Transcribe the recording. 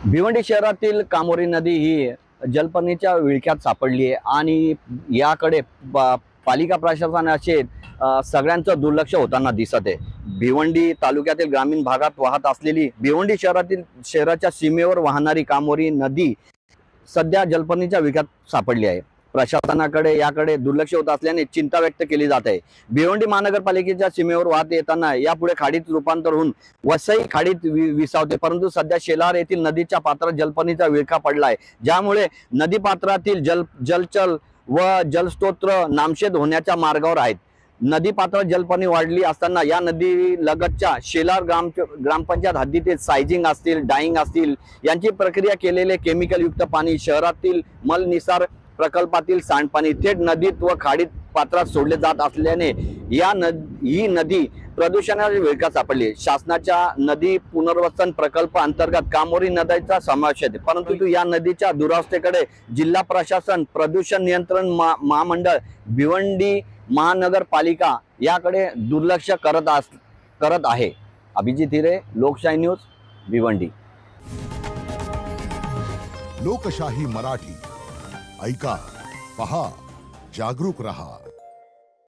भिवंडी शहरातील कामोरी नदी ही जलपर्णीच्या विळख्यात सापडली आहे आणि याकडे पालिका प्रशासन असेल सगळ्यांचं दुर्लक्ष होताना दिसत आहे। भिवंडी तालुक्यातील ग्रामीण भागात वाहत असलेली भिवंडी शहराच्या सीमेवर वाहणारी कामोरी नदी सध्या जलपर्णीच्या विळख्यात सापडली आहे। प्रशासनाकडे याकडे दुर्लक्ष होत असल्याने चिंता व्यक्त केली जात आहे। भिवंडी महानगरपालिकेच्या सीमेवर वाहत येताना यापुढे खाडीत रूपांतर होऊन वसई खाडीत विसावते, परंतु सध्या शेलार येथील नदीच्या पात्रात जलपर्णीचा विळखा पडला आहे, ज्यामुळे नदी पात्रातील जलचल व जलस्रोत नामशेष होण्याच्या मार्गावर आहेत। नदी पात्रात जलपर्णी वाढली असताना या नदी लगतच्या शेलार ग्रामपंचायत हद्दीतील सायझिंग असतील, डाईंग असतील यांची प्रक्रिया केलेले केमिकल युक्त पाणी शहरातील मलनिसार प्रकल्पातील सांडपाणी थेट नदीत व खाडीत पात्रात सोडले जात असल्याने ही नदी प्रदूषणाच्या विळख्यात सापडली। शासनाच्या नदी पुनर्वसन प्रकल्प अंतर्गत कामोरी नदीचा समावेश आहे, परंतु या नदीच्या दुरावस्थेकडे जिल्हा प्रशासन, प्रदूषण नियंत्रण महामंडळ, भिवंडी महानगरपालिका याकडे दुर्लक्ष करत आहे। अभिजित हिरे, लोकशाही न्यूज, भिवंडी। लोकशाही मराठी ऐका, पहा, जागरूक रहा।